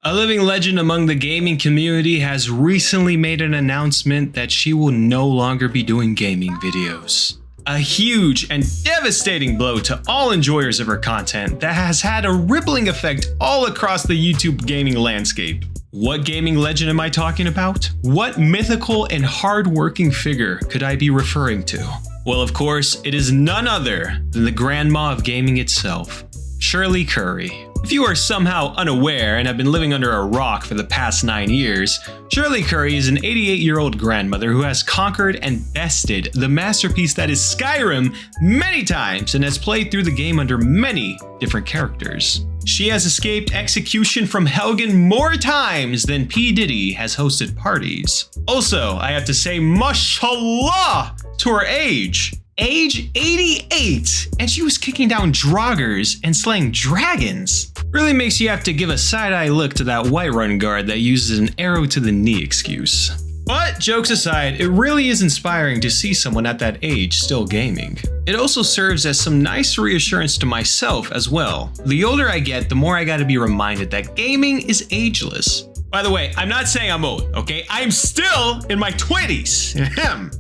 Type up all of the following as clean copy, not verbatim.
A living legend among the gaming community has recently made an announcement that she will no longer be doing gaming videos. A huge and devastating blow to all enjoyers of her content that has had a rippling effect all across the YouTube gaming landscape. What gaming legend am I talking about? What mythical and hard-working figure could I be referring to? Well, of course, it is none other than the grandma of gaming itself, Shirley Curry. If you are somehow unaware and have been living under a rock for the past 9 years, Shirley Curry is an 88-year-old grandmother who has conquered and bested the masterpiece that is Skyrim many times and has played through the game under many different characters. She has escaped execution from Helgen more times than P. Diddy has hosted parties. Also, I have to say mashallah to her age. Age 88, and she was kicking down draugrs and slaying dragons. Really makes you have to give a side-eye look to that Whiterun guard that uses an arrow to the knee excuse. But jokes aside, it really is inspiring to see someone at that age still gaming. It also serves as some nice reassurance to myself as well. The older I get, the more I gotta be reminded that gaming is ageless. By the way, I'm not saying I'm old, okay? I'm still in my 20s.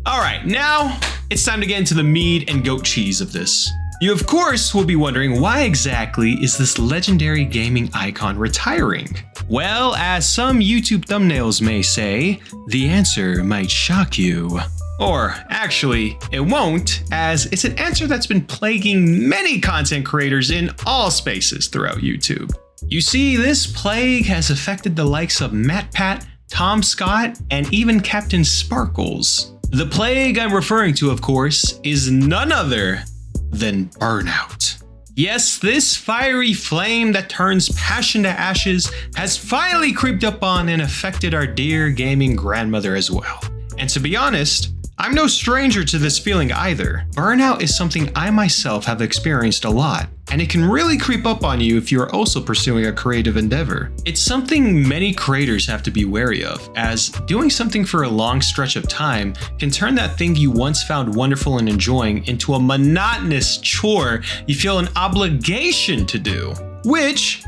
Alright, now it's time to get into the meat and goat cheese of this. You of course will be wondering, why exactly is this legendary gaming icon retiring? Well, as some YouTube thumbnails may say, the answer might shock you. Or actually, it won't, as it's an answer that's been plaguing many content creators in all spaces throughout YouTube. You see, this plague has affected the likes of MatPat, Tom Scott, and even Captain Sparkles. The plague I'm referring to, of course, is none other than Burnout. Yes, this fiery flame that turns passion to ashes has finally creeped up on and affected our dear gaming grandmother as well. And to be honest, I'm no stranger to this feeling either. Burnout is something I myself have experienced a lot, and it can really creep up on you if you are also pursuing a creative endeavor. It's something many creators have to be wary of, as doing something for a long stretch of time can turn that thing you once found wonderful and enjoying into a monotonous chore you feel an obligation to do, which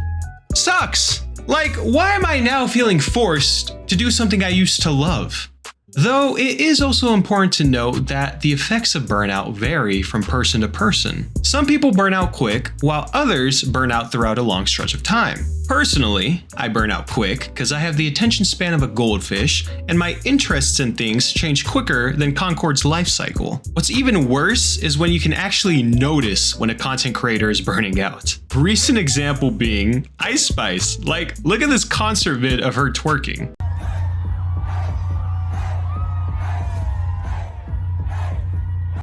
sucks. Like, why am I now feeling forced to do something I used to love? Though it is also important to note that the effects of burnout vary from person to person. Some people burn out quick, while others burn out throughout a long stretch of time. Personally, I burn out quick because I have the attention span of a goldfish, and my interests in things change quicker than Concord's life cycle. What's even worse is when you can actually notice when a content creator is burning out. A recent example being Ice Spice. Like, look at this concert vid of her twerking.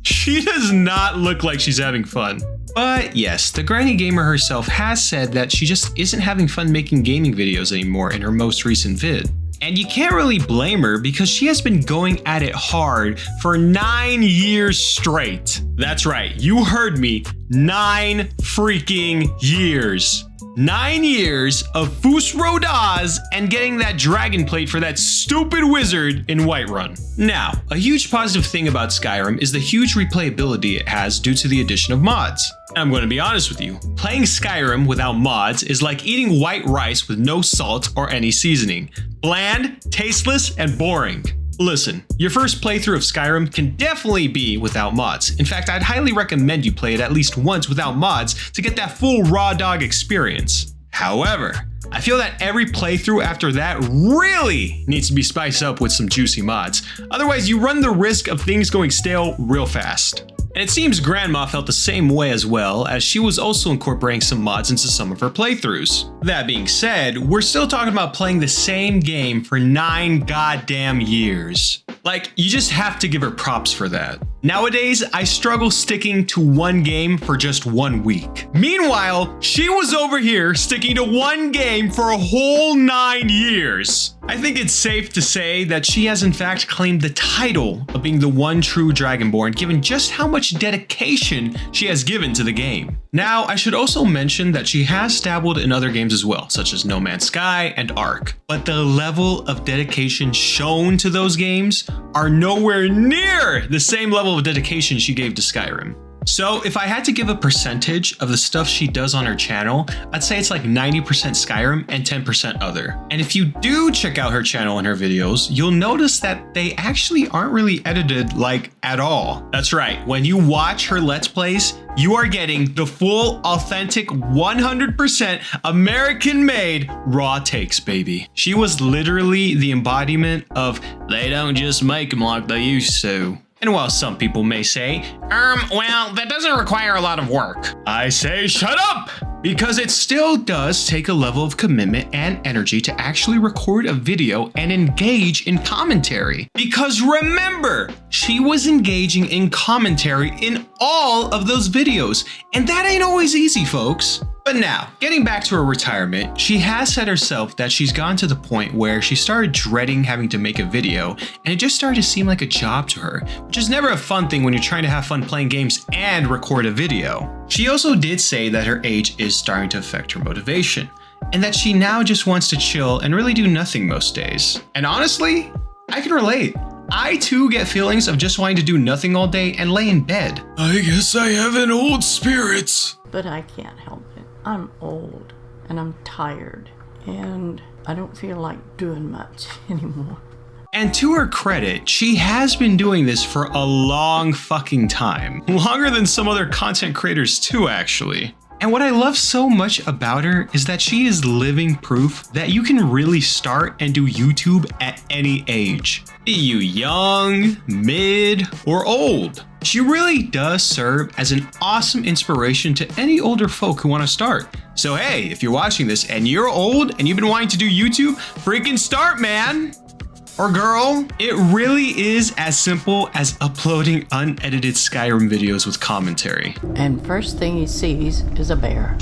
She does not look like she's having fun. But yes, the granny gamer herself has said that she just isn't having fun making gaming videos anymore in her most recent vid. And you can't really blame her because she has been going at it hard for 9 years straight. That's right, you heard me, 9 freaking years. 9 years of Fus Rodaz and getting that dragon plate for that stupid wizard in Whiterun. Now, a huge positive thing about Skyrim is the huge replayability it has due to the addition of mods. I'm going to be honest with you, playing Skyrim without mods is like eating white rice with no salt or any seasoning. Bland, tasteless, and boring. Listen, your first playthrough of Skyrim can definitely be without mods. In fact, I'd highly recommend you play it at least once without mods to get that full raw dog experience. However, I feel that every playthrough after that really needs to be spiced up with some juicy mods. Otherwise, you run the risk of things going stale real fast. And it seems Grandma felt the same way as well, as she was also incorporating some mods into some of her playthroughs. That being said, we're still talking about playing the same game for 9 goddamn years. Like, you just have to give her props for that. Nowadays, I struggle sticking to one game for just 1 week. Meanwhile, she was over here sticking to one game for a whole 9 years. I think it's safe to say that she has in fact claimed the title of being the one true Dragonborn, given just how much dedication she has given to the game. Now, I should also mention that she has dabbled in other games as well, such as No Man's Sky and Ark. But the level of dedication shown to those games are nowhere near the same level of dedication she gave to Skyrim. So if I had to give a percentage of the stuff she does on her channel, I'd say it's like 90% Skyrim and 10% other. And if you do check out her channel and her videos, you'll notice that they actually aren't really edited like at all. That's right, when you watch her Let's Plays, you are getting the full, authentic, 100% American-made raw takes, baby. She was literally the embodiment of, they don't just make them like they used to. And while some people may say, well, that doesn't require a lot of work, I say shut up! Because it still does take a level of commitment and energy to actually record a video and engage in commentary. Because remember, she was engaging in commentary in all of those videos, and that ain't always easy, folks. But now, getting back to her retirement, she has said herself that she's gotten to the point where she started dreading having to make a video, and it just started to seem like a job to her, which is never a fun thing when you're trying to have fun playing games and record a video. She also did say that her age is starting to affect her motivation, and that she now just wants to chill and really do nothing most days. And honestly, I can relate. I too get feelings of just wanting to do nothing all day and lay in bed. I guess I have an old spirit. But I can't help it. I'm old and I'm tired and I don't feel like doing much anymore. And to her credit, she has been doing this for a long fucking time. Longer than some other content creators too, actually. And what I love so much about her is that she is living proof that you can really start and do YouTube at any age. Be you young, mid, or old. She really does serve as an awesome inspiration to any older folk who want to start. So hey, if you're watching this and you're old and you've been wanting to do YouTube, freaking start, man! Or girl, it really is as simple as uploading unedited Skyrim videos with commentary. And first thing he sees is a bear.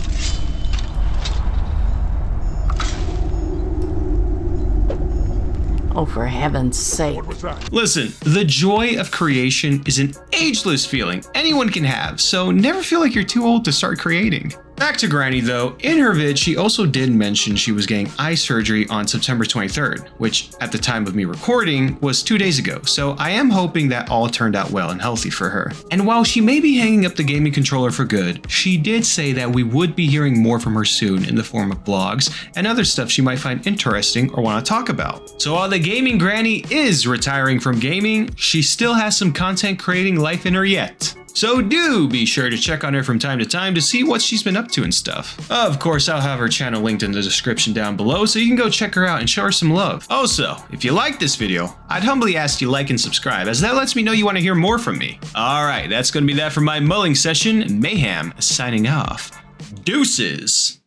Oh, for heaven's sake. What was that? Listen, the joy of creation is an ageless feeling anyone can have, so never feel like you're too old to start creating. Back to Granny though, in her vid she also did mention she was getting eye surgery on September 23rd, which at the time of me recording was 2 days ago, so I am hoping that all turned out well and healthy for her. And while she may be hanging up the gaming controller for good, she did say that we would be hearing more from her soon in the form of blogs and other stuff she might find interesting or want to talk about. So while the gaming Granny is retiring from gaming, she still has some content creating life in her yet. So do be sure to check on her from time to time to see what she's been up to and stuff. Of course, I'll have her channel linked in the description down below so you can go check her out and show her some love. Also, if you like this video, I'd humbly ask you like and subscribe as that lets me know you want to hear more from me. Alright, that's going to be that for my mulling session. Mayhem signing off. Deuces!